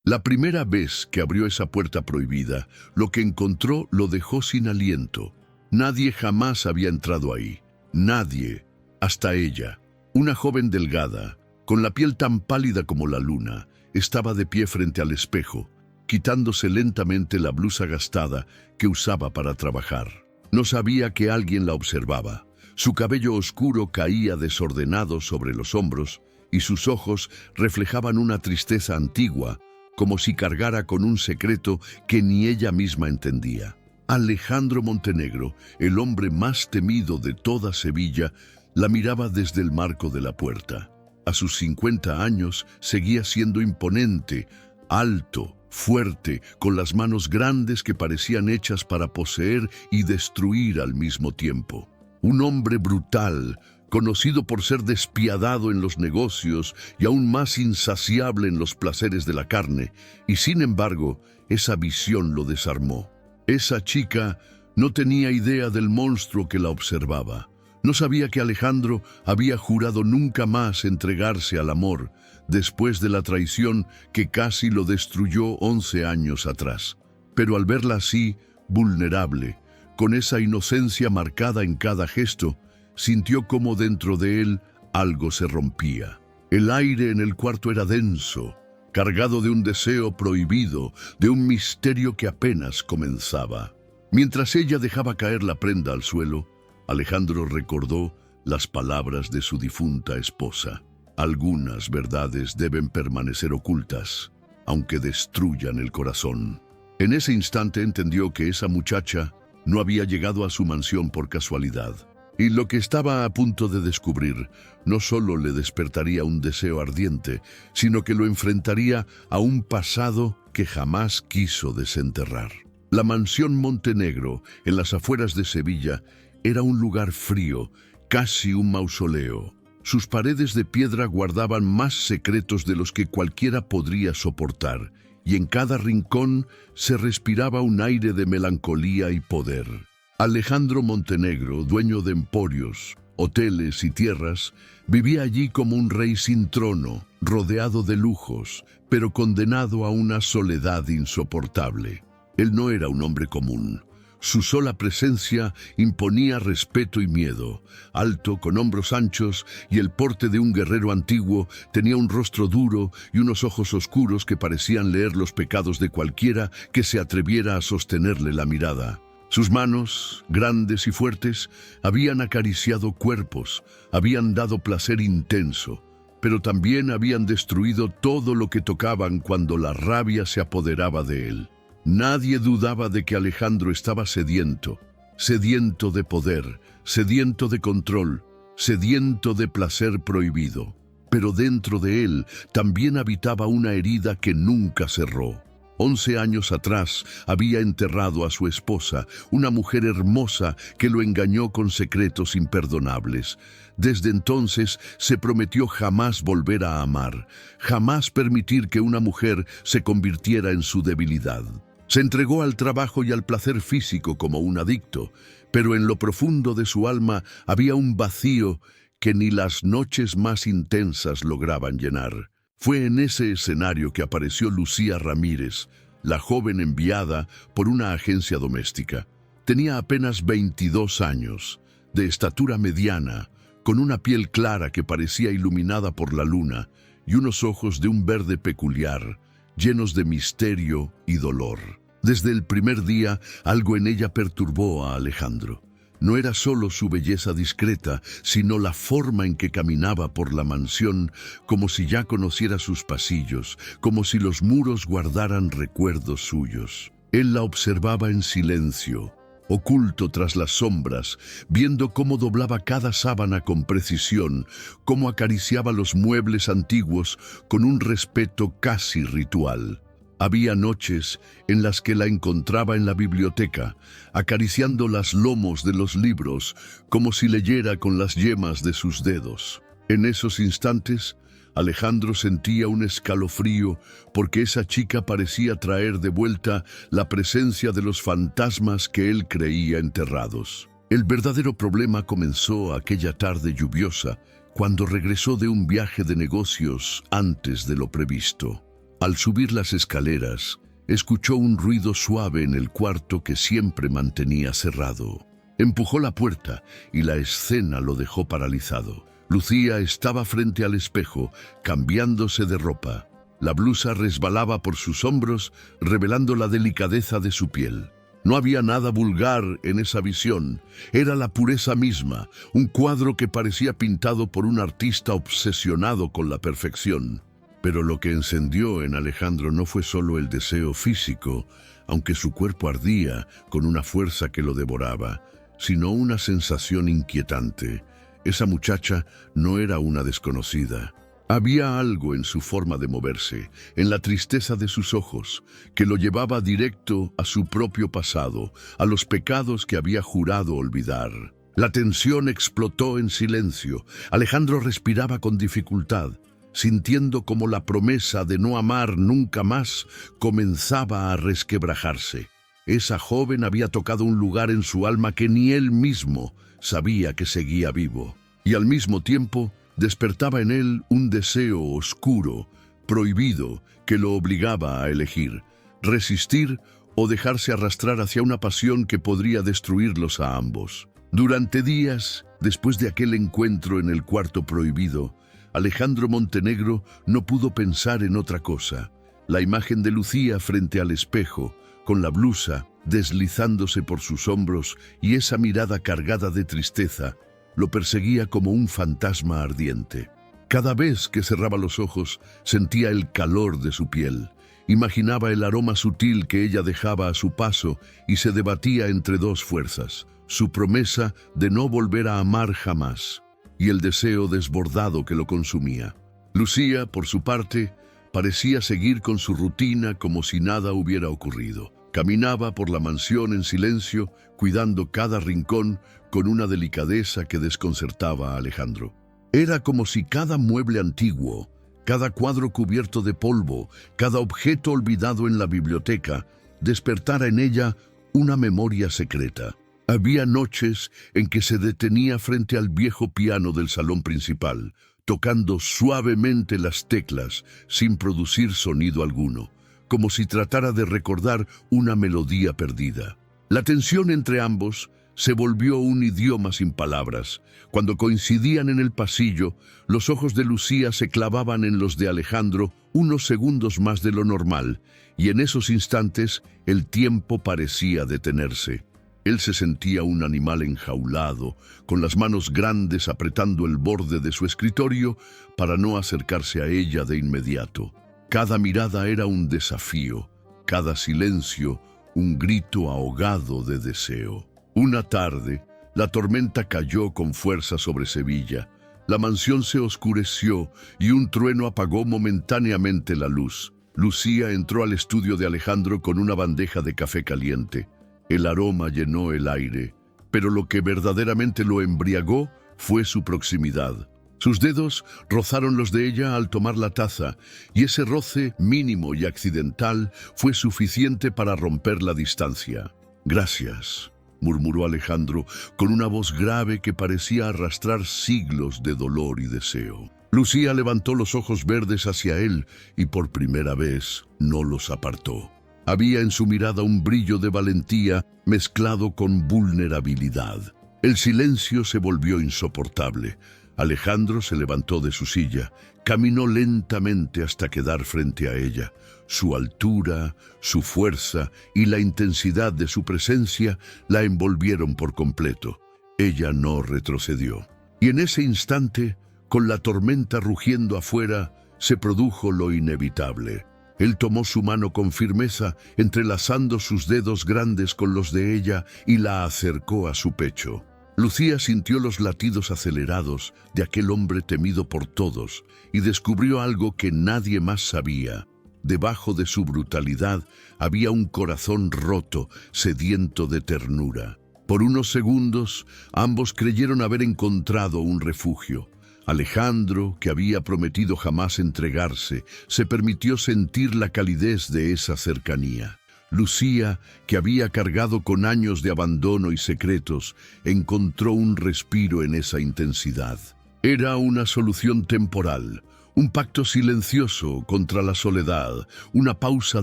La primera vez que abrió esa puerta prohibida, lo que encontró lo dejó sin aliento. Nadie jamás había entrado ahí. Nadie, hasta ella. Una joven delgada, con la piel tan pálida como la luna, estaba de pie frente al espejo, quitándose lentamente la blusa gastada que usaba para trabajar. No sabía que alguien la observaba. Su cabello oscuro caía desordenado sobre los hombros y sus ojos reflejaban una tristeza antigua, como si cargara con un secreto que ni ella misma entendía. Alejandro Montenegro, el hombre más temido de toda Sevilla, la miraba desde el marco de la puerta. A sus 50 años seguía siendo imponente, alto, fuerte, con las manos grandes que parecían hechas para poseer y destruir al mismo tiempo. Un hombre brutal, conocido por ser despiadado en los negocios y aún más insaciable en los placeres de la carne, y sin embargo, esa visión lo desarmó. Esa chica no tenía idea del monstruo que la observaba. No sabía que Alejandro había jurado nunca más entregarse al amor, después de la traición que casi lo destruyó 11 años atrás. Pero al verla así, vulnerable, con esa inocencia marcada en cada gesto, sintió como dentro de él algo se rompía. El aire en el cuarto era denso, cargado de un deseo prohibido, de un misterio que apenas comenzaba. Mientras ella dejaba caer la prenda al suelo, Alejandro recordó las palabras de su difunta esposa. Algunas verdades deben permanecer ocultas, aunque destruyan el corazón. En ese instante entendió que esa muchacha no había llegado a su mansión por casualidad. Y lo que estaba a punto de descubrir no solo le despertaría un deseo ardiente, sino que lo enfrentaría a un pasado que jamás quiso desenterrar. La mansión Montenegro, en las afueras de Sevilla, era un lugar frío, casi un mausoleo. Sus paredes de piedra guardaban más secretos de los que cualquiera podría soportar, y en cada rincón se respiraba un aire de melancolía y poder. Alejandro Montenegro, dueño de emporios, hoteles y tierras, vivía allí como un rey sin trono, rodeado de lujos, pero condenado a una soledad insoportable. Él no era un hombre común. Su sola presencia imponía respeto y miedo. Alto, con hombros anchos y el porte de un guerrero antiguo, tenía un rostro duro y unos ojos oscuros que parecían leer los pecados de cualquiera que se atreviera a sostenerle la mirada. Sus manos, grandes y fuertes, habían acariciado cuerpos, habían dado placer intenso, pero también habían destruido todo lo que tocaban cuando la rabia se apoderaba de él. Nadie dudaba de que Alejandro estaba sediento, sediento de poder, sediento de control, sediento de placer prohibido. Pero dentro de él también habitaba una herida que nunca cerró. 11 años atrás había enterrado a su esposa, una mujer hermosa que lo engañó con secretos imperdonables. Desde entonces se prometió jamás volver a amar, jamás permitir que una mujer se convirtiera en su debilidad. Se entregó al trabajo y al placer físico como un adicto, pero en lo profundo de su alma había un vacío que ni las noches más intensas lograban llenar. Fue en ese escenario que apareció Lucía Ramírez, la joven enviada por una agencia doméstica. Tenía apenas 22 años, de estatura mediana, con una piel clara que parecía iluminada por la luna y unos ojos de un verde peculiar, llenos de misterio y dolor. Desde el primer día, algo en ella perturbó a Alejandro. No era solo su belleza discreta, sino la forma en que caminaba por la mansión, como si ya conociera sus pasillos, como si los muros guardaran recuerdos suyos. Él la observaba en silencio, oculto tras las sombras, viendo cómo doblaba cada sábana con precisión, cómo acariciaba los muebles antiguos con un respeto casi ritual. Había noches en las que la encontraba en la biblioteca, acariciando los lomos de los libros, como si leyera con las yemas de sus dedos. En esos instantes, Alejandro sentía un escalofrío porque esa chica parecía traer de vuelta la presencia de los fantasmas que él creía enterrados. El verdadero problema comenzó aquella tarde lluviosa, cuando regresó de un viaje de negocios antes de lo previsto. Al subir las escaleras, escuchó un ruido suave en el cuarto que siempre mantenía cerrado. Empujó la puerta y la escena lo dejó paralizado. Lucía estaba frente al espejo, cambiándose de ropa. La blusa resbalaba por sus hombros, revelando la delicadeza de su piel. No había nada vulgar en esa visión. Era la pureza misma, un cuadro que parecía pintado por un artista obsesionado con la perfección. Pero lo que encendió en Alejandro no fue solo el deseo físico, aunque su cuerpo ardía con una fuerza que lo devoraba, sino una sensación inquietante. Esa muchacha no era una desconocida. Había algo en su forma de moverse, en la tristeza de sus ojos, que lo llevaba directo a su propio pasado, a los pecados que había jurado olvidar. La tensión explotó en silencio. Alejandro respiraba con dificultad, sintiendo como la promesa de no amar nunca más comenzaba a resquebrajarse. Esa joven había tocado un lugar en su alma que ni él mismo sabía que seguía vivo. Y al mismo tiempo despertaba en él un deseo oscuro, prohibido, que lo obligaba a elegir, resistir o dejarse arrastrar hacia una pasión que podría destruirlos a ambos. Durante días, después de aquel encuentro en el cuarto prohibido, Alejandro Montenegro no pudo pensar en otra cosa. La imagen de Lucía frente al espejo, con la blusa deslizándose por sus hombros y esa mirada cargada de tristeza, lo perseguía como un fantasma ardiente. Cada vez que cerraba los ojos, sentía el calor de su piel. Imaginaba el aroma sutil que ella dejaba a su paso y se debatía entre dos fuerzas: su promesa de no volver a amar jamás y el deseo desbordado que lo consumía. Lucía, por su parte, parecía seguir con su rutina como si nada hubiera ocurrido. Caminaba por la mansión en silencio, cuidando cada rincón con una delicadeza que desconcertaba a Alejandro. Era como si cada mueble antiguo, cada cuadro cubierto de polvo, cada objeto olvidado en la biblioteca, despertara en ella una memoria secreta. Había noches en que se detenía frente al viejo piano del salón principal, tocando suavemente las teclas sin producir sonido alguno, como si tratara de recordar una melodía perdida. La tensión entre ambos se volvió un idioma sin palabras. Cuando coincidían en el pasillo, los ojos de Lucía se clavaban en los de Alejandro unos segundos más de lo normal, y en esos instantes el tiempo parecía detenerse. Él se sentía un animal enjaulado, con las manos grandes apretando el borde de su escritorio para no acercarse a ella de inmediato. Cada mirada era un desafío, cada silencio un grito ahogado de deseo. Una tarde, la tormenta cayó con fuerza sobre Sevilla. La mansión se oscureció y un trueno apagó momentáneamente la luz. Lucía entró al estudio de Alejandro con una bandeja de café caliente. El aroma llenó el aire, pero lo que verdaderamente lo embriagó fue su proximidad. Sus dedos rozaron los de ella al tomar la taza, y ese roce mínimo y accidental fue suficiente para romper la distancia. «Gracias», murmuró Alejandro con una voz grave que parecía arrastrar siglos de dolor y deseo. Lucía levantó los ojos verdes hacia él y por primera vez no los apartó. Había en su mirada un brillo de valentía mezclado con vulnerabilidad. El silencio se volvió insoportable. Alejandro se levantó de su silla, caminó lentamente hasta quedar frente a ella. Su altura, su fuerza y la intensidad de su presencia la envolvieron por completo. Ella no retrocedió. Y en ese instante, con la tormenta rugiendo afuera, se produjo lo inevitable. Él tomó su mano con firmeza, entrelazando sus dedos grandes con los de ella, y la acercó a su pecho. Lucía sintió los latidos acelerados de aquel hombre temido por todos y descubrió algo que nadie más sabía. Debajo de su brutalidad había un corazón roto, sediento de ternura. Por unos segundos, ambos creyeron haber encontrado un refugio. Alejandro, que había prometido jamás entregarse, se permitió sentir la calidez de esa cercanía. Lucía, que había cargado con años de abandono y secretos, encontró un respiro en esa intensidad. Era una solución temporal, Un pacto silencioso contra la soledad, una pausa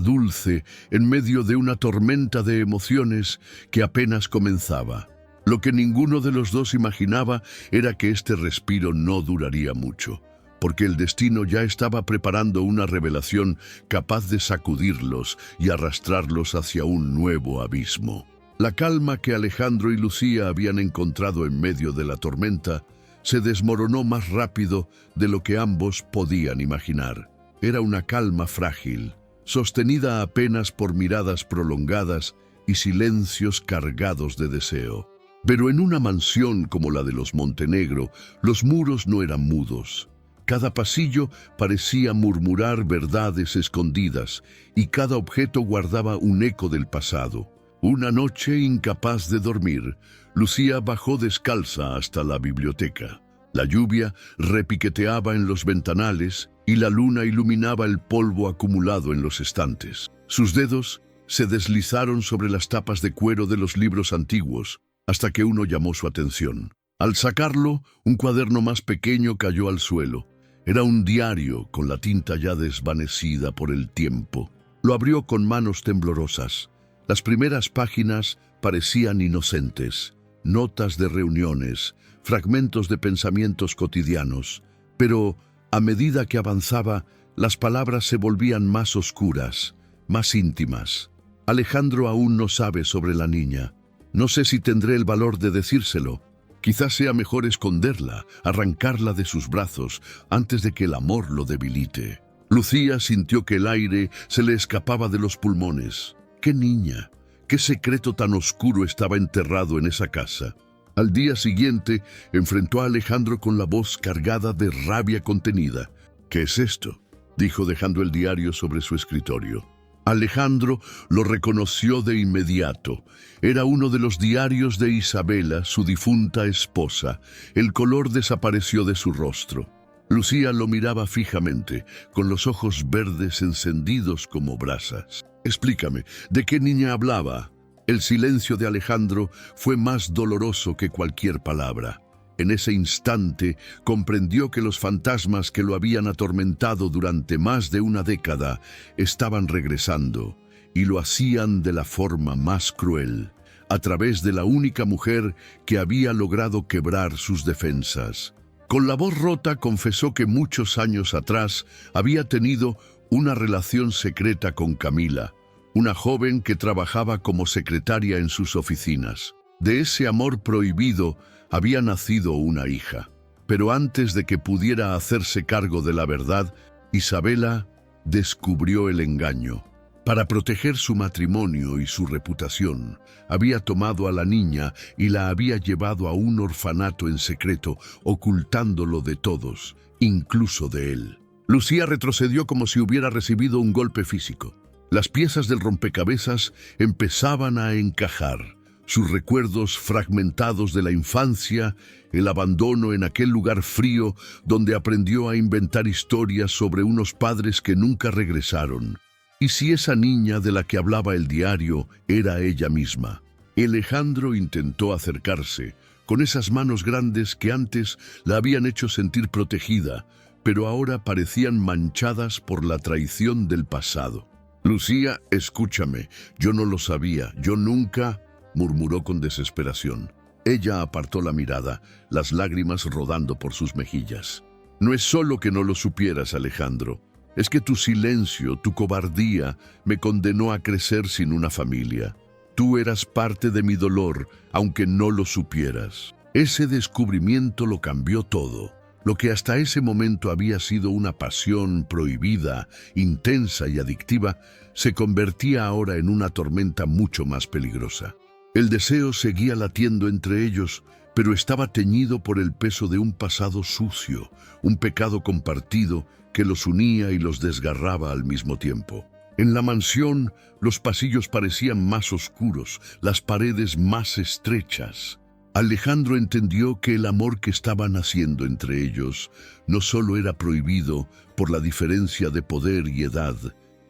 dulce en medio de una tormenta de emociones que apenas comenzaba. Lo que ninguno de los dos imaginaba era que este respiro no duraría mucho, porque el destino ya estaba preparando una revelación capaz de sacudirlos y arrastrarlos hacia un nuevo abismo. La calma que Alejandro y Lucía habían encontrado en medio de la tormenta se desmoronó más rápido de lo que ambos podían imaginar. Era una calma frágil, sostenida apenas por miradas prolongadas y silencios cargados de deseo. Pero en una mansión como la de los Montenegro, los muros no eran mudos. Cada pasillo parecía murmurar verdades escondidas y cada objeto guardaba un eco del pasado. Una noche, incapaz de dormir, Lucía bajó descalza hasta la biblioteca. La lluvia repiqueteaba en los ventanales y la luna iluminaba el polvo acumulado en los estantes. Sus dedos se deslizaron sobre las tapas de cuero de los libros antiguos, hasta que uno llamó su atención. Al sacarlo, un cuaderno más pequeño cayó al suelo. Era un diario con la tinta ya desvanecida por el tiempo. Lo abrió con manos temblorosas. Las primeras páginas parecían inocentes, notas de reuniones, fragmentos de pensamientos cotidianos, pero a medida que avanzaba, las palabras se volvían más oscuras, más íntimas. Alejandro aún no sabe sobre la niña. No sé si tendré el valor de decírselo. Quizás sea mejor esconderla, arrancarla de sus brazos, antes de que el amor lo debilite. Lucía sintió que el aire se le escapaba de los pulmones. ¡Qué niña! ¿Qué secreto tan oscuro estaba enterrado en esa casa? Al día siguiente, enfrentó a Alejandro con la voz cargada de rabia contenida. «¿Qué es esto?», dijo dejando el diario sobre su escritorio. Alejandro lo reconoció de inmediato. Era uno de los diarios de Isabela, su difunta esposa. El color desapareció de su rostro. Lucía lo miraba fijamente, con los ojos verdes encendidos como brasas. «Explícame, ¿de qué niña hablaba?». El silencio de Alejandro fue más doloroso que cualquier palabra. En ese instante comprendió que los fantasmas que lo habían atormentado durante más de una década estaban regresando, y lo hacían de la forma más cruel, a través de la única mujer que había logrado quebrar sus defensas. Con la voz rota confesó que muchos años atrás había tenido una relación secreta con Camila, una joven que trabajaba como secretaria en sus oficinas. De ese amor prohibido había nacido una hija. Pero antes de que pudiera hacerse cargo de la verdad, Isabela descubrió el engaño. Para proteger su matrimonio y su reputación, había tomado a la niña y la había llevado a un orfanato en secreto, ocultándolo de todos, incluso de él. Lucía retrocedió como si hubiera recibido un golpe físico. Las piezas del rompecabezas empezaban a encajar. Sus recuerdos fragmentados de la infancia, el abandono en aquel lugar frío donde aprendió a inventar historias sobre unos padres que nunca regresaron. ¿Y si esa niña de la que hablaba el diario era ella misma? Alejandro intentó acercarse, con esas manos grandes que antes la habían hecho sentir protegida, pero ahora parecían manchadas por la traición del pasado. «Lucía, escúchame, yo no lo sabía, yo nunca», murmuró con desesperación. Ella apartó la mirada, las lágrimas rodando por sus mejillas. «No es solo que no lo supieras, Alejandro. Es que tu silencio, tu cobardía, me condenó a crecer sin una familia. Tú eras parte de mi dolor, aunque no lo supieras». Ese descubrimiento lo cambió todo. Lo que hasta ese momento había sido una pasión prohibida, intensa y adictiva, se convertía ahora en una tormenta mucho más peligrosa. El deseo seguía latiendo entre ellos, pero estaba teñido por el peso de un pasado sucio, un pecado compartido que los unía y los desgarraba al mismo tiempo. En la mansión, los pasillos parecían más oscuros, las paredes más estrechas. Alejandro entendió que el amor que estaba naciendo entre ellos no solo era prohibido por la diferencia de poder y edad,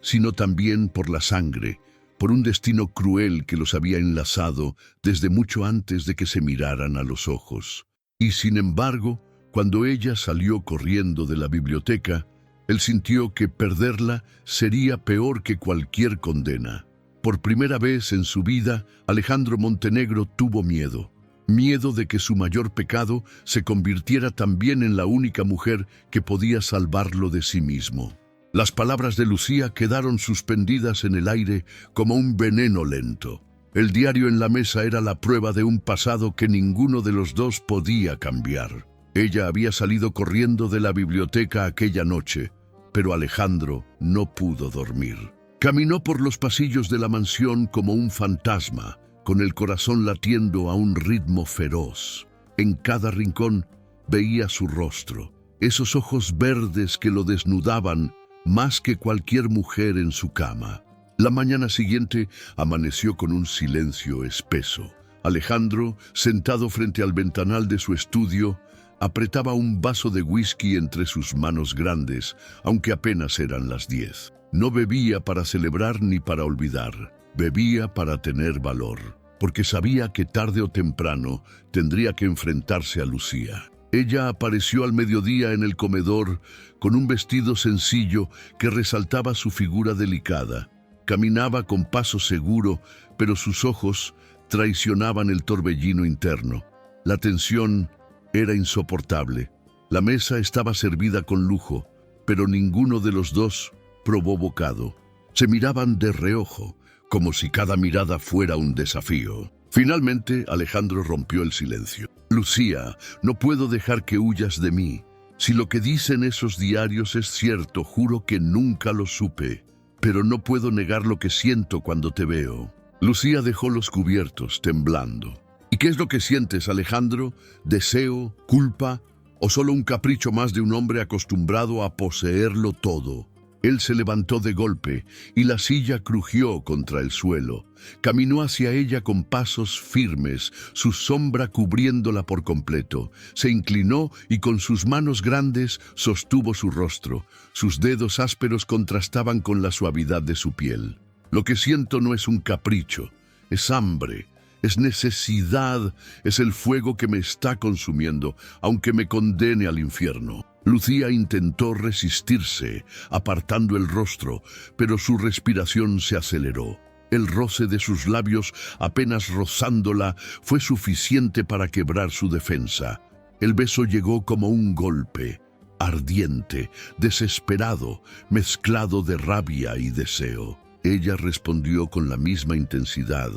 sino también por la sangre, por un destino cruel que los había enlazado desde mucho antes de que se miraran a los ojos. Y sin embargo, cuando ella salió corriendo de la biblioteca, Él sintió que perderla sería peor que cualquier condena. Por primera vez en su vida, Alejandro Montenegro tuvo miedo. Miedo de que su mayor pecado se convirtiera también en la única mujer que podía salvarlo de sí mismo. Las palabras de Lucía quedaron suspendidas en el aire como un veneno lento. El diario en la mesa era la prueba de un pasado que ninguno de los dos podía cambiar. Ella había salido corriendo de la biblioteca aquella noche, pero Alejandro no pudo dormir. Caminó por los pasillos de la mansión como un fantasma, con el corazón latiendo a un ritmo feroz. En cada rincón veía su rostro, esos ojos verdes que lo desnudaban más que cualquier mujer en su cama. La mañana siguiente amaneció con un silencio espeso. Alejandro, sentado frente al ventanal de su estudio, apretaba un vaso de whisky entre sus manos grandes, aunque apenas eran las 10. No bebía para celebrar ni para olvidar. Bebía para tener valor, porque sabía que tarde o temprano tendría que enfrentarse a Lucía. Ella apareció al mediodía en el comedor con un vestido sencillo que resaltaba su figura delicada. Caminaba con paso seguro, pero sus ojos traicionaban el torbellino interno. La tensión era insoportable. La mesa estaba servida con lujo, pero ninguno de los dos probó bocado. Se miraban de reojo, como si cada mirada fuera un desafío. Finalmente, Alejandro rompió el silencio. Lucía, no puedo dejar que huyas de mí. Si lo que dicen esos diarios es cierto, juro que nunca lo supe. Pero no puedo negar lo que siento cuando te veo. Lucía dejó los cubiertos, temblando. ¿Y qué es lo que sientes, Alejandro? ¿Deseo, culpa o solo un capricho más de un hombre acostumbrado a poseerlo todo? Él se levantó de golpe y la silla crujió contra el suelo. Caminó hacia ella con pasos firmes, su sombra cubriéndola por completo. Se inclinó y con sus manos grandes sostuvo su rostro. Sus dedos ásperos contrastaban con la suavidad de su piel. Lo que siento no es un capricho, es hambre, es necesidad, es el fuego que me está consumiendo, aunque me condene al infierno. Lucía intentó resistirse, apartando el rostro, pero su respiración se aceleró. El roce de sus labios, apenas rozándola, fue suficiente para quebrar su defensa. El beso llegó como un golpe, ardiente, desesperado, mezclado de rabia y deseo. Ella respondió con la misma intensidad,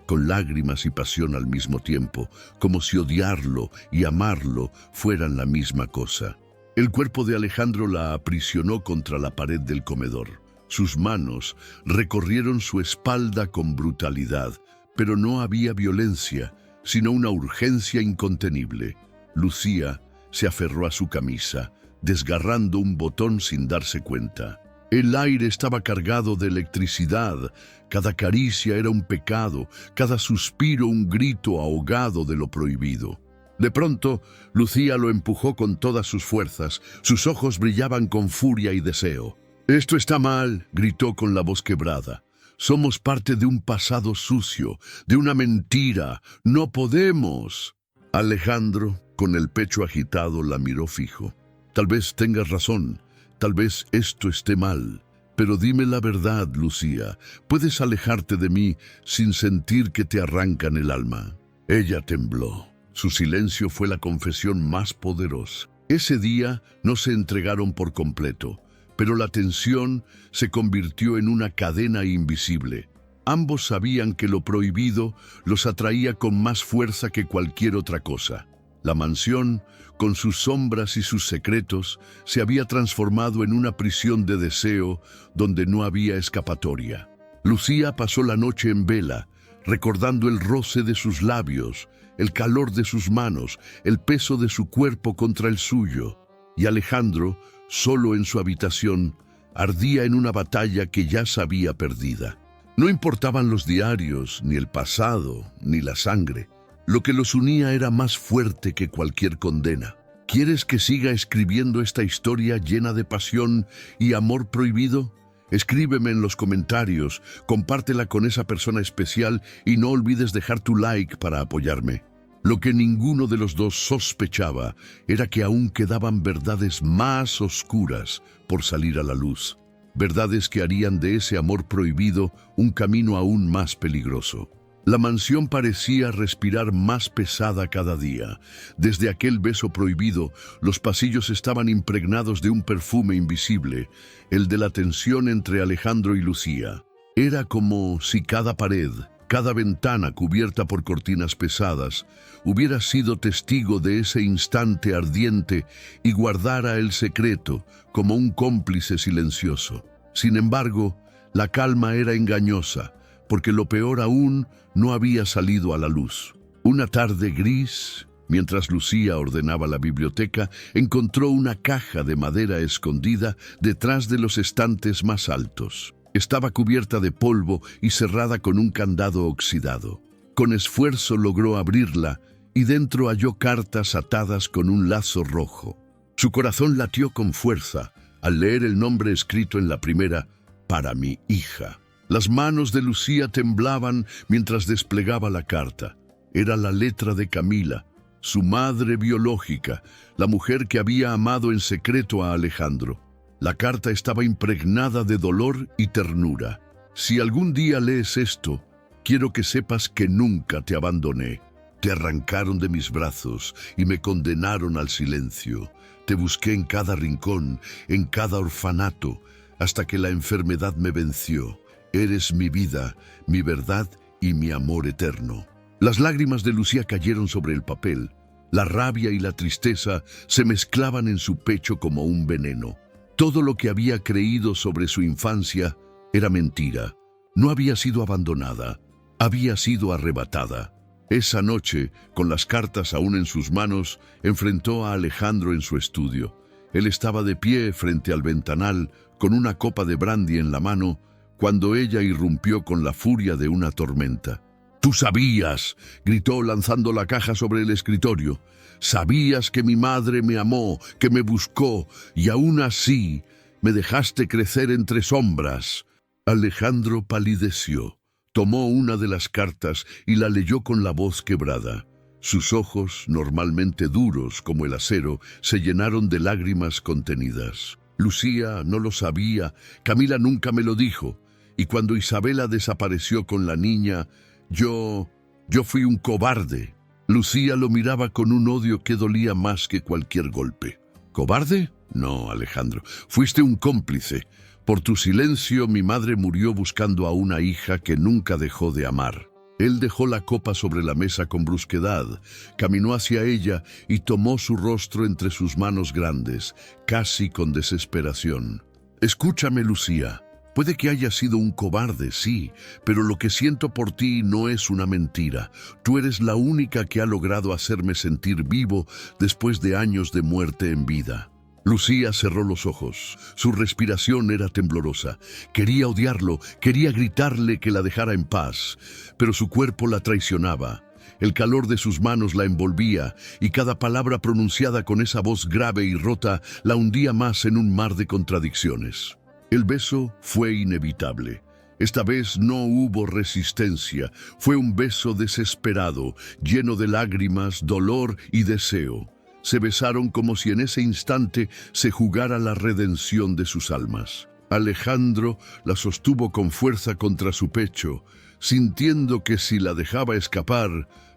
con lágrimas y pasión al mismo tiempo, como si odiarlo y amarlo fueran la misma cosa. El cuerpo de Alejandro la aprisionó contra la pared del comedor. Sus manos recorrieron su espalda con brutalidad, pero no había violencia, sino una urgencia incontenible. Lucía se aferró a su camisa, desgarrando un botón sin darse cuenta. El aire estaba cargado de electricidad, cada caricia era un pecado, cada suspiro un grito ahogado de lo prohibido. De pronto, Lucía lo empujó con todas sus fuerzas, sus ojos brillaban con furia y deseo. «Esto está mal», gritó con la voz quebrada. «Somos parte de un pasado sucio, de una mentira. No podemos». Alejandro, con el pecho agitado, la miró fijo. «Tal vez tengas razón, tal vez esto esté mal. Pero dime la verdad, Lucía. ¿Puedes alejarte de mí sin sentir que te arrancan el alma?» Ella tembló. Su silencio fue la confesión más poderosa. Ese día no se entregaron por completo, pero la tensión se convirtió en una cadena invisible. Ambos sabían que lo prohibido los atraía con más fuerza que cualquier otra cosa. La mansión, con sus sombras y sus secretos, se había transformado en una prisión de deseo donde no había escapatoria. Lucía pasó la noche en vela, recordando el roce de sus labios, el calor de sus manos, el peso de su cuerpo contra el suyo. Y Alejandro, solo en su habitación, ardía en una batalla que ya sabía perdida. No importaban los diarios, ni el pasado, ni la sangre. Lo que los unía era más fuerte que cualquier condena. ¿Quieres que siga escribiendo esta historia llena de pasión y amor prohibido? Escríbeme en los comentarios, compártela con esa persona especial y no olvides dejar tu like para apoyarme. Lo que ninguno de los dos sospechaba era que aún quedaban verdades más oscuras por salir a la luz, verdades que harían de ese amor prohibido un camino aún más peligroso. La mansión parecía respirar más pesada cada día. Desde aquel beso prohibido, los pasillos estaban impregnados de un perfume invisible, el de la tensión entre Alejandro y Lucía. Era como si cada pared, cada ventana cubierta por cortinas pesadas, hubiera sido testigo de ese instante ardiente y guardara el secreto como un cómplice silencioso. Sin embargo, la calma era engañosa, porque lo peor aún no había salido a la luz. Una tarde gris, mientras Lucía ordenaba la biblioteca, encontró una caja de madera escondida detrás de los estantes más altos. Estaba cubierta de polvo y cerrada con un candado oxidado. Con esfuerzo logró abrirla y dentro halló cartas atadas con un lazo rojo. Su corazón latió con fuerza al leer el nombre escrito en la primera, para mi hija. Las manos de Lucía temblaban mientras desplegaba la carta. Era la letra de Camila, su madre biológica, la mujer que había amado en secreto a Alejandro. La carta estaba impregnada de dolor y ternura. Si algún día lees esto, quiero que sepas que nunca te abandoné. Te arrancaron de mis brazos y me condenaron al silencio. Te busqué en cada rincón, en cada orfanato, hasta que la enfermedad me venció. Eres mi vida, mi verdad y mi amor eterno. Las lágrimas de Lucía cayeron sobre el papel. La rabia y la tristeza se mezclaban en su pecho como un veneno. Todo lo que había creído sobre su infancia era mentira. No había sido abandonada, había sido arrebatada. Esa noche, con las cartas aún en sus manos, enfrentó a Alejandro en su estudio. Él estaba de pie frente al ventanal, con una copa de brandy en la mano, cuando ella irrumpió con la furia de una tormenta. «¡Tú sabías!», gritó lanzando la caja sobre el escritorio. «Sabías que mi madre me amó, que me buscó, y aún así me dejaste crecer entre sombras». Alejandro palideció, tomó una de las cartas y la leyó con la voz quebrada. Sus ojos, normalmente duros como el acero, se llenaron de lágrimas contenidas. «Lucía no lo sabía, Camila nunca me lo dijo, y cuando Isabela desapareció con la niña, yo fui un cobarde». Lucía lo miraba con un odio que dolía más que cualquier golpe. ¿Cobarde? No, Alejandro, fuiste un cómplice. Por tu silencio, mi madre murió buscando a una hija que nunca dejó de amar. Él dejó la copa sobre la mesa con brusquedad, caminó hacia ella y tomó su rostro entre sus manos grandes, casi con desesperación. «Escúchame, Lucía. Puede que haya sido un cobarde, sí, pero lo que siento por ti no es una mentira. Tú eres la única que ha logrado hacerme sentir vivo después de años de muerte en vida». Lucía cerró los ojos. Su respiración era temblorosa. Quería odiarlo, quería gritarle que la dejara en paz, pero su cuerpo la traicionaba. El calor de sus manos la envolvía y cada palabra pronunciada con esa voz grave y rota la hundía más en un mar de contradicciones. El beso fue inevitable. Esta vez no hubo resistencia. Fue un beso desesperado, lleno de lágrimas, dolor y deseo. Se besaron como si en ese instante se jugara la redención de sus almas. Alejandro la sostuvo con fuerza contra su pecho, sintiendo que si la dejaba escapar,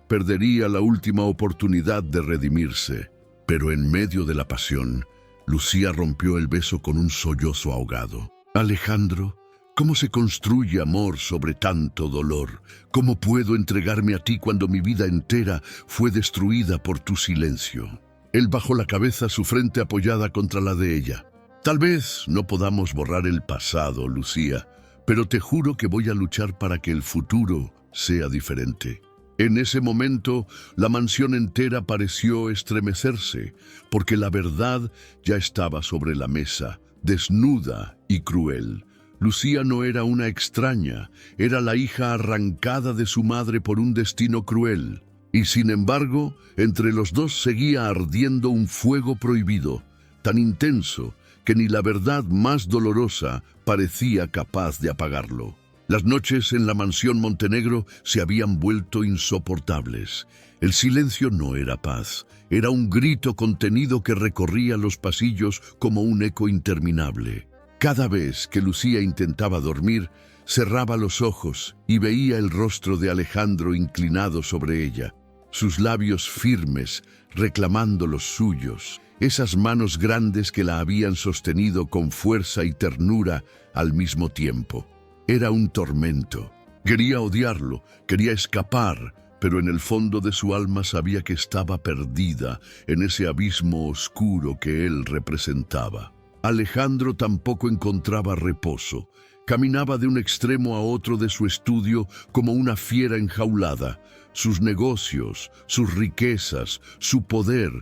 perdería la última oportunidad de redimirse. Pero en medio de la pasión, Lucía rompió el beso con un sollozo ahogado. «Alejandro, ¿cómo se construye amor sobre tanto dolor? ¿Cómo puedo entregarme a ti cuando mi vida entera fue destruida por tu silencio?» Él bajó la cabeza, su frente apoyada contra la de ella. «Tal vez no podamos borrar el pasado, Lucía, pero te juro que voy a luchar para que el futuro sea diferente». En ese momento, la mansión entera pareció estremecerse, porque la verdad ya estaba sobre la mesa, desnuda y cruel. Lucía no era una extraña, era la hija arrancada de su madre por un destino cruel. Y sin embargo, entre los dos seguía ardiendo un fuego prohibido, tan intenso que ni la verdad más dolorosa parecía capaz de apagarlo. Las noches en la mansión Montenegro se habían vuelto insoportables. El silencio no era paz, era un grito contenido que recorría los pasillos como un eco interminable. Cada vez que Lucía intentaba dormir, cerraba los ojos y veía el rostro de Alejandro inclinado sobre ella, sus labios firmes reclamando los suyos, esas manos grandes que la habían sostenido con fuerza y ternura al mismo tiempo. Era un tormento. Quería odiarlo, quería escapar, pero en el fondo de su alma sabía que estaba perdida en ese abismo oscuro que él representaba. Alejandro tampoco encontraba reposo. Caminaba de un extremo a otro de su estudio como una fiera enjaulada. Sus negocios, sus riquezas, su poder,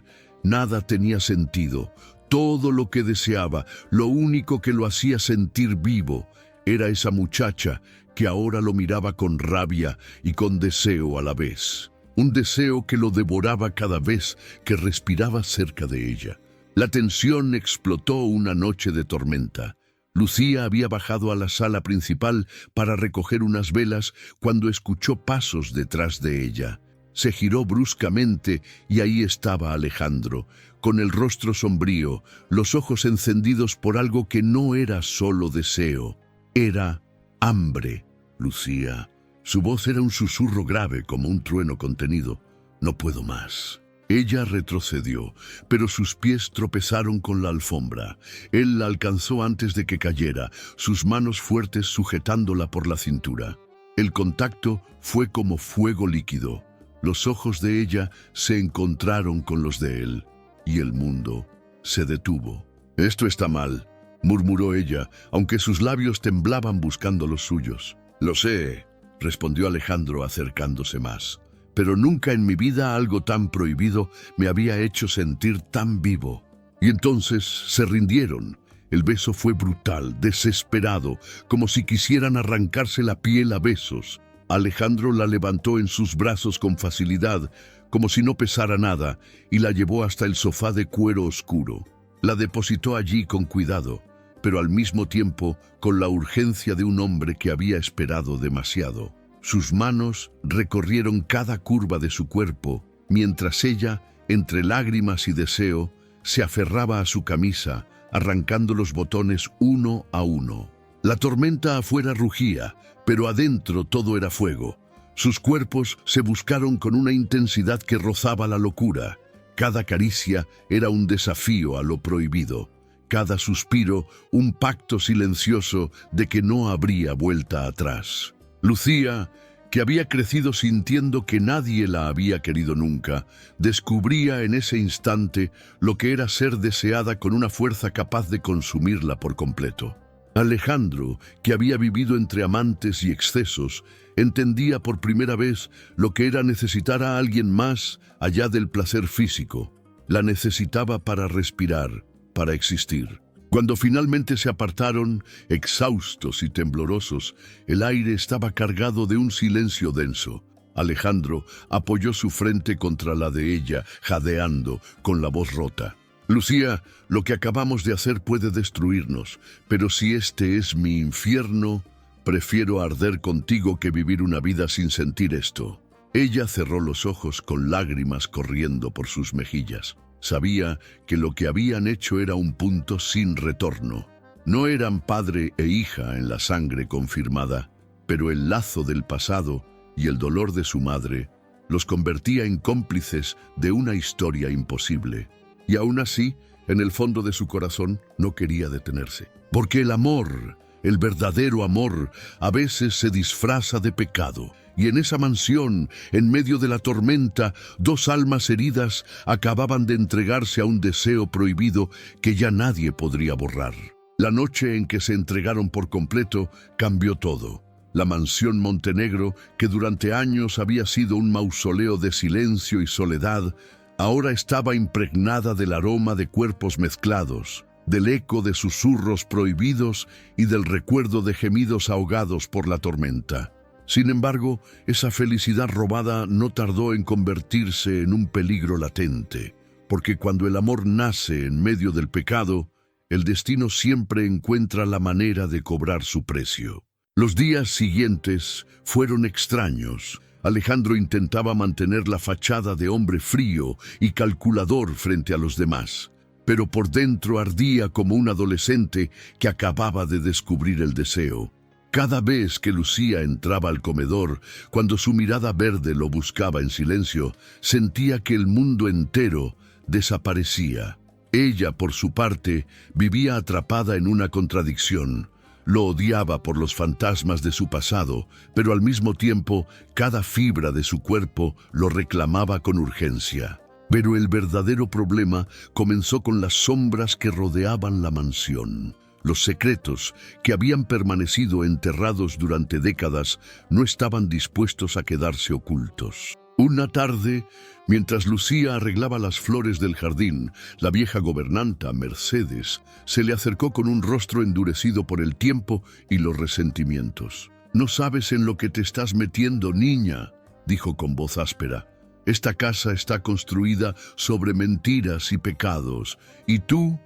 nada tenía sentido. Todo lo que deseaba, lo único que lo hacía sentir vivo, era esa muchacha que ahora lo miraba con rabia y con deseo a la vez. Un deseo que lo devoraba cada vez que respiraba cerca de ella. La tensión explotó una noche de tormenta. Lucía había bajado a la sala principal para recoger unas velas cuando escuchó pasos detrás de ella. Se giró bruscamente y ahí estaba Alejandro, con el rostro sombrío, los ojos encendidos por algo que no era solo deseo, era hambre. Lucía. Su voz era un susurro grave como un trueno contenido. No puedo más. Ella retrocedió, pero sus pies tropezaron con la alfombra. Él la alcanzó antes de que cayera, sus manos fuertes sujetándola por la cintura. El contacto fue como fuego líquido. Los ojos de ella se encontraron con los de él, y el mundo se detuvo. «Esto está mal», murmuró ella, aunque sus labios temblaban buscando los suyos. «Lo sé», respondió Alejandro acercándose más. «Pero nunca en mi vida algo tan prohibido me había hecho sentir tan vivo». Y entonces se rindieron. El beso fue brutal, desesperado, como si quisieran arrancarse la piel a besos. Alejandro la levantó en sus brazos con facilidad, como si no pesara nada, y la llevó hasta el sofá de cuero oscuro. La depositó allí con cuidado, pero al mismo tiempo con la urgencia de un hombre que había esperado demasiado. Sus manos recorrieron cada curva de su cuerpo, mientras ella, entre lágrimas y deseo, se aferraba a su camisa, arrancando los botones uno a uno. La tormenta afuera rugía, pero adentro todo era fuego. Sus cuerpos se buscaron con una intensidad que rozaba la locura. Cada caricia era un desafío a lo prohibido. Cada suspiro, un pacto silencioso de que no habría vuelta atrás. Lucía, que había crecido sintiendo que nadie la había querido nunca, descubría en ese instante lo que era ser deseada con una fuerza capaz de consumirla por completo. Alejandro, que había vivido entre amantes y excesos, entendía por primera vez lo que era necesitar a alguien más allá del placer físico. La necesitaba para respirar, para existir. Cuando finalmente se apartaron, exhaustos y temblorosos, el aire estaba cargado de un silencio denso. Alejandro apoyó su frente contra la de ella, jadeando, con la voz rota. «Lucía, lo que acabamos de hacer puede destruirnos, pero si este es mi infierno, prefiero arder contigo que vivir una vida sin sentir esto». Ella cerró los ojos con lágrimas corriendo por sus mejillas. Sabía que lo que habían hecho era un punto sin retorno. No eran padre e hija en la sangre confirmada, pero el lazo del pasado y el dolor de su madre los convertía en cómplices de una historia imposible. Y aún así, en el fondo de su corazón, no quería detenerse. Porque el amor, el verdadero amor, a veces se disfraza de pecado. Y en esa mansión, en medio de la tormenta, dos almas heridas acababan de entregarse a un deseo prohibido que ya nadie podría borrar. La noche en que se entregaron por completo cambió todo. La mansión Montenegro, que durante años había sido un mausoleo de silencio y soledad, ahora estaba impregnada del aroma de cuerpos mezclados, del eco de susurros prohibidos y del recuerdo de gemidos ahogados por la tormenta. Sin embargo, esa felicidad robada no tardó en convertirse en un peligro latente, porque cuando el amor nace en medio del pecado, el destino siempre encuentra la manera de cobrar su precio. Los días siguientes fueron extraños. Alejandro intentaba mantener la fachada de hombre frío y calculador frente a los demás, pero por dentro ardía como un adolescente que acababa de descubrir el deseo. Cada vez que Lucía entraba al comedor, cuando su mirada verde lo buscaba en silencio, sentía que el mundo entero desaparecía. Ella, por su parte, vivía atrapada en una contradicción. Lo odiaba por los fantasmas de su pasado, pero al mismo tiempo, cada fibra de su cuerpo lo reclamaba con urgencia. Pero el verdadero problema comenzó con las sombras que rodeaban la mansión. Los secretos, que habían permanecido enterrados durante décadas, no estaban dispuestos a quedarse ocultos. Una tarde, mientras Lucía arreglaba las flores del jardín, la vieja gobernanta, Mercedes, se le acercó con un rostro endurecido por el tiempo y los resentimientos. «No sabes en lo que te estás metiendo, niña», dijo con voz áspera. «Esta casa está construida sobre mentiras y pecados, y tú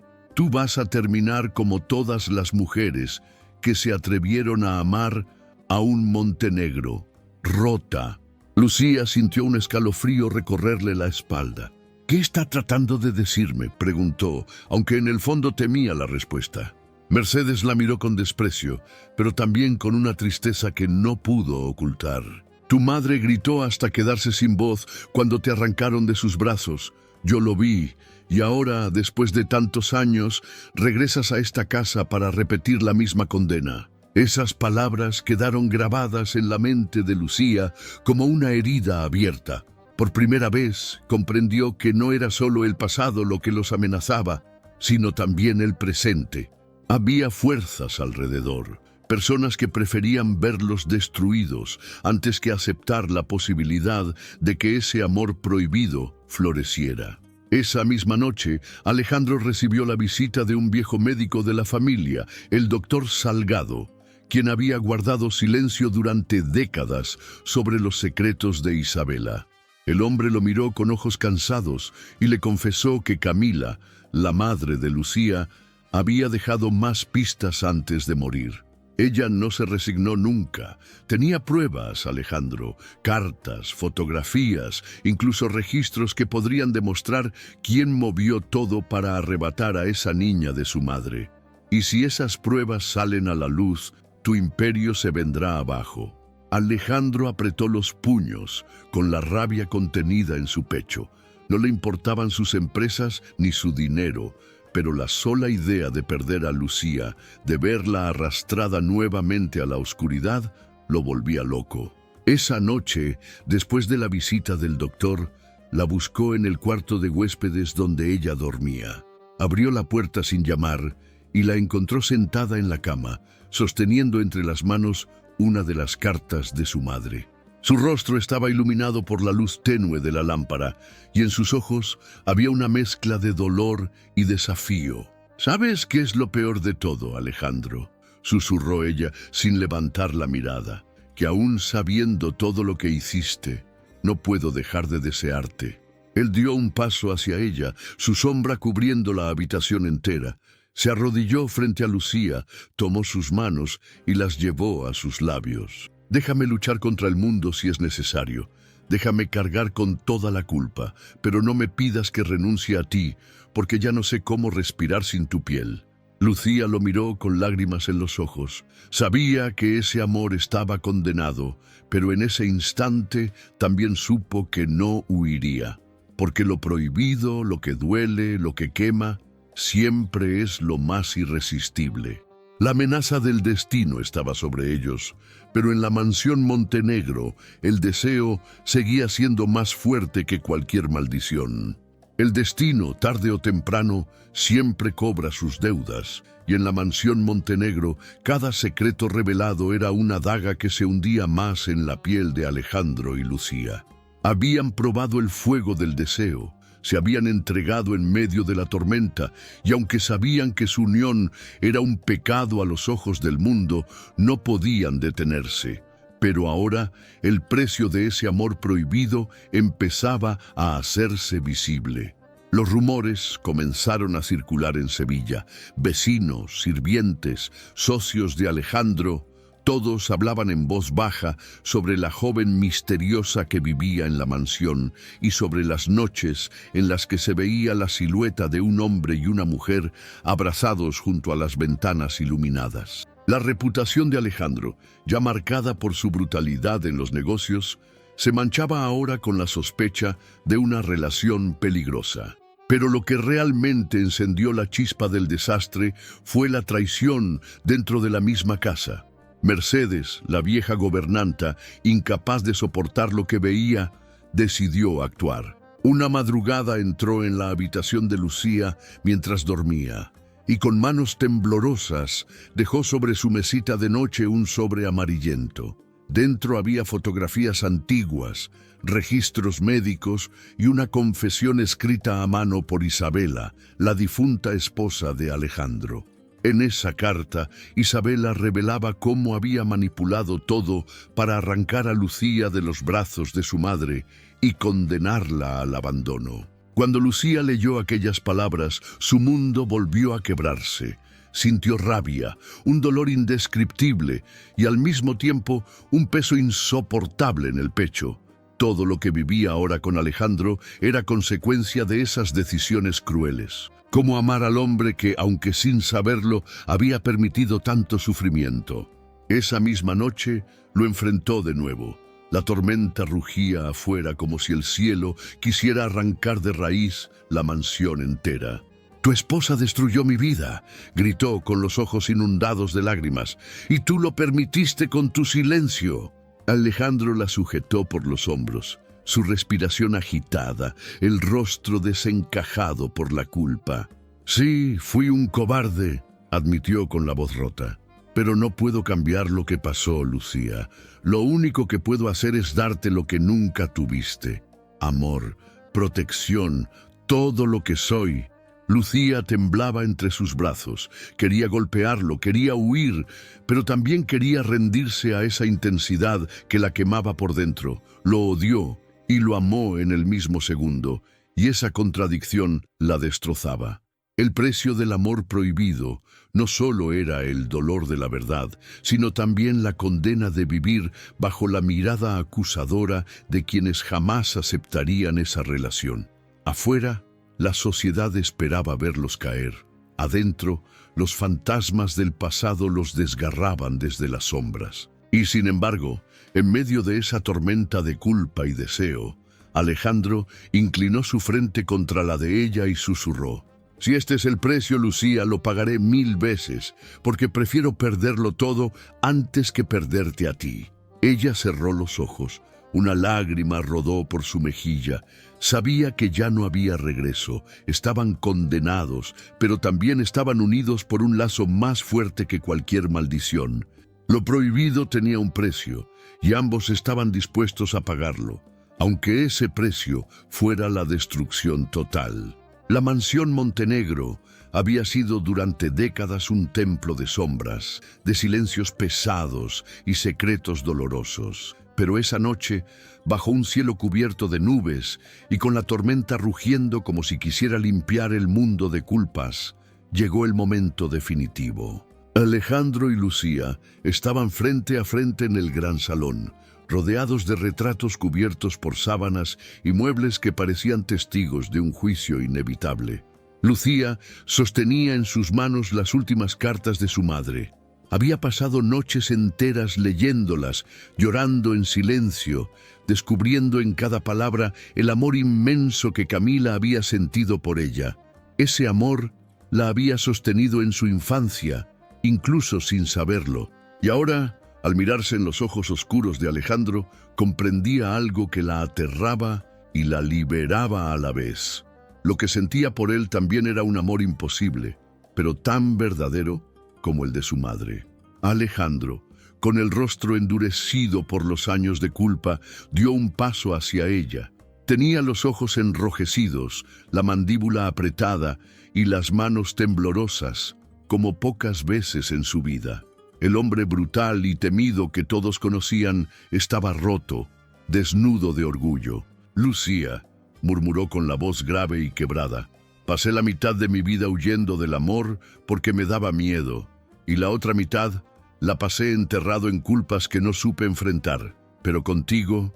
vas a terminar como todas las mujeres que se atrevieron a amar a un Montenegro, rota». Lucía sintió un escalofrío recorrerle la espalda. «¿Qué está tratando de decirme?», preguntó, aunque en el fondo temía la respuesta. Mercedes la miró con desprecio, pero también con una tristeza que no pudo ocultar. «Tu madre gritó hasta quedarse sin voz cuando te arrancaron de sus brazos. Yo lo vi, y ahora, después de tantos años, regresas a esta casa para repetir la misma condena». Esas palabras quedaron grabadas en la mente de Lucía como una herida abierta. Por primera vez comprendió que no era solo el pasado lo que los amenazaba, sino también el presente. Había fuerzas alrededor, personas que preferían verlos destruidos antes que aceptar la posibilidad de que ese amor prohibido floreciera. Esa misma noche, Alejandro recibió la visita de un viejo médico de la familia, el doctor Salgado, quien había guardado silencio durante décadas sobre los secretos de Isabela. El hombre lo miró con ojos cansados y le confesó que Camila, la madre de Lucía, había dejado más pistas antes de morir. Ella no se resignó nunca. Tenía pruebas, Alejandro, cartas, fotografías, incluso registros que podrían demostrar quién movió todo para arrebatar a esa niña de su madre. Y si esas pruebas salen a la luz, tu imperio se vendrá abajo. Alejandro apretó los puños, con la rabia contenida en su pecho. No le importaban sus empresas ni su dinero, pero la sola idea de perder a Lucía, de verla arrastrada nuevamente a la oscuridad, lo volvía loco. Esa noche, después de la visita del doctor, la buscó en el cuarto de huéspedes donde ella dormía. Abrió la puerta sin llamar y la encontró sentada en la cama, sosteniendo entre las manos una de las cartas de su madre. Su rostro estaba iluminado por la luz tenue de la lámpara, y en sus ojos había una mezcla de dolor y desafío. «¿Sabes qué es lo peor de todo, Alejandro?», susurró ella sin levantar la mirada. «Que aún sabiendo todo lo que hiciste, no puedo dejar de desearte». Él dio un paso hacia ella, su sombra cubriendo la habitación entera. Se arrodilló frente a Lucía, tomó sus manos y las llevó a sus labios. «Déjame luchar contra el mundo si es necesario. Déjame cargar con toda la culpa, pero no me pidas que renuncie a ti, porque ya no sé cómo respirar sin tu piel». Lucía lo miró con lágrimas en los ojos. Sabía que ese amor estaba condenado, pero en ese instante también supo que no huiría, porque lo prohibido, lo que duele, lo que quema, siempre es lo más irresistible. La amenaza del destino estaba sobre ellos, pero en la mansión Montenegro el deseo seguía siendo más fuerte que cualquier maldición. El destino, tarde o temprano, siempre cobra sus deudas, y en la mansión Montenegro cada secreto revelado era una daga que se hundía más en la piel de Alejandro y Lucía. Habían probado el fuego del deseo, se habían entregado en medio de la tormenta, y aunque sabían que su unión era un pecado a los ojos del mundo, no podían detenerse. Pero ahora el precio de ese amor prohibido empezaba a hacerse visible. Los rumores comenzaron a circular en Sevilla. Vecinos, sirvientes, socios de Alejandro, Todos hablaban en voz baja sobre la joven misteriosa que vivía en la mansión y sobre las noches en las que se veía la silueta de un hombre y una mujer abrazados junto a las ventanas iluminadas. La reputación de Alejandro, ya marcada por su brutalidad en los negocios, se manchaba ahora con la sospecha de una relación peligrosa. Pero lo que realmente encendió la chispa del desastre fue la traición dentro de la misma casa. Mercedes, la vieja gobernanta, incapaz de soportar lo que veía, decidió actuar. Una madrugada entró en la habitación de Lucía mientras dormía y con manos temblorosas dejó sobre su mesita de noche un sobre amarillento. Dentro había fotografías antiguas, registros médicos y una confesión escrita a mano por Isabela, la difunta esposa de Alejandro. En esa carta, Isabela revelaba cómo había manipulado todo para arrancar a Lucía de los brazos de su madre y condenarla al abandono. Cuando Lucía leyó aquellas palabras, su mundo volvió a quebrarse. Sintió rabia, un dolor indescriptible y al mismo tiempo un peso insoportable en el pecho. Todo lo que vivía ahora con Alejandro era consecuencia de esas decisiones crueles. ¿Cómo amar al hombre que, aunque sin saberlo, había permitido tanto sufrimiento? Esa misma noche lo enfrentó de nuevo. La tormenta rugía afuera como si el cielo quisiera arrancar de raíz la mansión entera. «Tu esposa destruyó mi vida», gritó con los ojos inundados de lágrimas, «y tú lo permitiste con tu silencio». Alejandro la sujetó por los hombros, su respiración agitada, el rostro desencajado por la culpa. «Sí, fui un cobarde», admitió con la voz rota. «Pero no puedo cambiar lo que pasó, Lucía. Lo único que puedo hacer es darte lo que nunca tuviste. Amor, protección, todo lo que soy». Lucía temblaba entre sus brazos. Quería golpearlo, quería huir, pero también quería rendirse a esa intensidad que la quemaba por dentro. Lo odió y lo amó en el mismo segundo, y esa contradicción la destrozaba. El precio del amor prohibido no solo era el dolor de la verdad, sino también la condena de vivir bajo la mirada acusadora de quienes jamás aceptarían esa relación. Afuera, la sociedad esperaba verlos caer. Adentro, los fantasmas del pasado los desgarraban desde las sombras. Y sin embargo, en medio de esa tormenta de culpa y deseo, Alejandro inclinó su frente contra la de ella y susurró: «Si este es el precio, Lucía, lo pagaré 1000 veces, porque prefiero perderlo todo antes que perderte a ti». Ella cerró los ojos. Una lágrima rodó por su mejilla. Sabía que ya no había regreso. Estaban condenados, pero también estaban unidos por un lazo más fuerte que cualquier maldición. Lo prohibido tenía un precio, y ambos estaban dispuestos a pagarlo, aunque ese precio fuera la destrucción total. La mansión Montenegro había sido durante décadas un templo de sombras, de silencios pesados y secretos dolorosos. Pero esa noche, bajo un cielo cubierto de nubes y con la tormenta rugiendo como si quisiera limpiar el mundo de culpas, llegó el momento definitivo. Alejandro y Lucía estaban frente a frente en el gran salón, rodeados de retratos cubiertos por sábanas y muebles que parecían testigos de un juicio inevitable. Lucía sostenía en sus manos las últimas cartas de su madre. Había pasado noches enteras leyéndolas, llorando en silencio, descubriendo en cada palabra el amor inmenso que Camila había sentido por ella. Ese amor la había sostenido en su infancia, incluso sin saberlo. Y ahora, al mirarse en los ojos oscuros de Alejandro, comprendía algo que la aterraba y la liberaba a la vez. Lo que sentía por él también era un amor imposible, pero tan verdadero como el de su madre. Alejandro, con el rostro endurecido por los años de culpa, dio un paso hacia ella. Tenía los ojos enrojecidos, la mandíbula apretada y las manos temblorosas, como pocas veces en su vida. El hombre brutal y temido que todos conocían estaba roto, desnudo de orgullo. «Lucía», murmuró con la voz grave y quebrada, «pasé la mitad de mi vida huyendo del amor porque me daba miedo, y la otra mitad La pasé enterrado en culpas que no supe enfrentar, pero contigo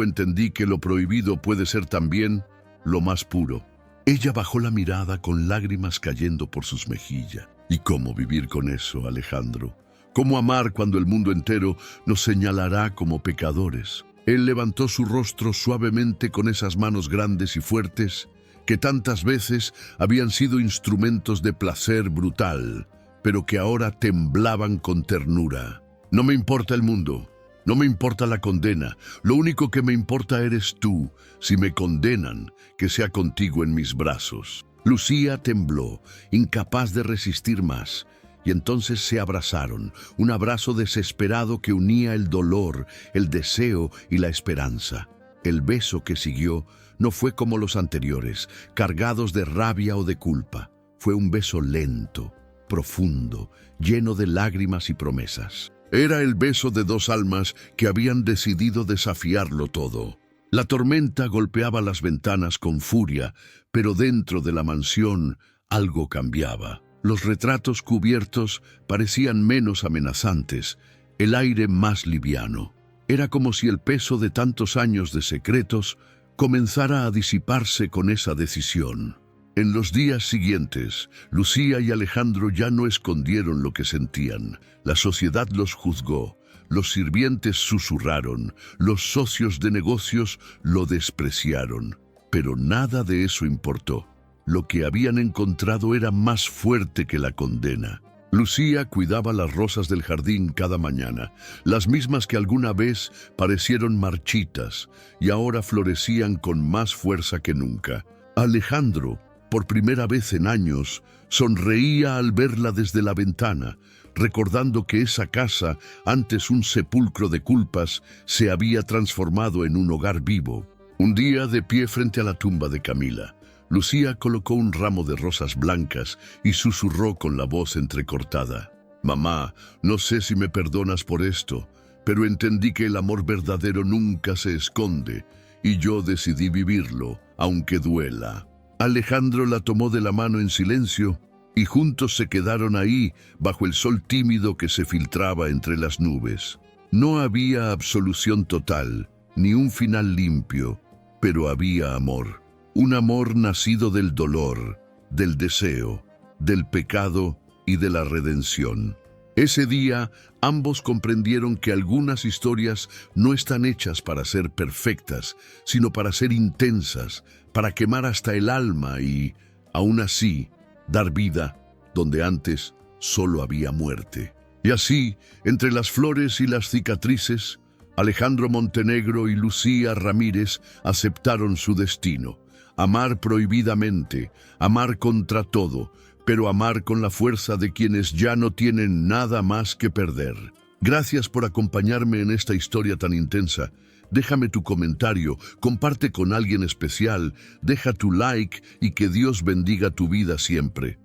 entendí que lo prohibido puede ser también lo más puro. Ella bajó la mirada con lágrimas cayendo por sus mejillas. ¿Y cómo vivir con eso, Alejandro? ¿Cómo amar cuando el mundo entero nos señalará como pecadores? Él levantó su rostro suavemente con esas manos grandes y fuertes que tantas veces habían sido instrumentos de placer brutal, pero que ahora temblaban con ternura. No me importa el mundo, no me importa la condena, lo único que me importa eres tú. Si me condenan, que sea contigo en mis brazos. Lucía tembló, incapaz de resistir más, y entonces se abrazaron, un abrazo desesperado que unía el dolor, el deseo y la esperanza. El beso que siguió no fue como los anteriores, cargados de rabia o de culpa. Fue un beso lento, profundo, lleno de lágrimas y promesas. Era el beso de dos almas que habían decidido desafiarlo todo. La tormenta golpeaba las ventanas con furia, pero dentro de la mansión algo cambiaba. Los retratos cubiertos parecían menos amenazantes, el aire más liviano. Era como si el peso de tantos años de secretos comenzara a disiparse con esa decisión. En los días siguientes, Lucía y Alejandro ya no escondieron lo que sentían. La sociedad los juzgó. Los sirvientes susurraron, los socios de negocios lo despreciaron, pero nada de eso importó. Lo que habían encontrado era más fuerte que la condena. Lucía cuidaba las rosas del jardín cada mañana, las mismas que alguna vez parecieron marchitas y ahora florecían con más fuerza que nunca. Alejandro, por primera vez en años, sonreía al verla desde la ventana, recordando que esa casa, antes un sepulcro de culpas, se había transformado en un hogar vivo. Un día, de pie frente a la tumba de Camila, Lucía colocó un ramo de rosas blancas y susurró con la voz entrecortada: «Mamá, no sé si me perdonas por esto, pero entendí que el amor verdadero nunca se esconde, y yo decidí vivirlo, aunque duela». Alejandro la tomó de la mano en silencio, y juntos se quedaron ahí, bajo el sol tímido que se filtraba entre las nubes. No había absolución total, ni un final limpio, pero había amor. Un amor nacido del dolor, del deseo, del pecado y de la redención. Ese día, ambos comprendieron que algunas historias no están hechas para ser perfectas, sino para ser intensas, para quemar hasta el alma y, aún así, dar vida donde antes solo había muerte. Y así, entre las flores y las cicatrices, Alejandro Montenegro y Lucía Ramírez aceptaron su destino: amar prohibidamente, amar contra todo, pero amar con la fuerza de quienes ya no tienen nada más que perder. Gracias por acompañarme en esta historia tan intensa. Déjame tu comentario, comparte con alguien especial, deja tu like y que Dios bendiga tu vida siempre.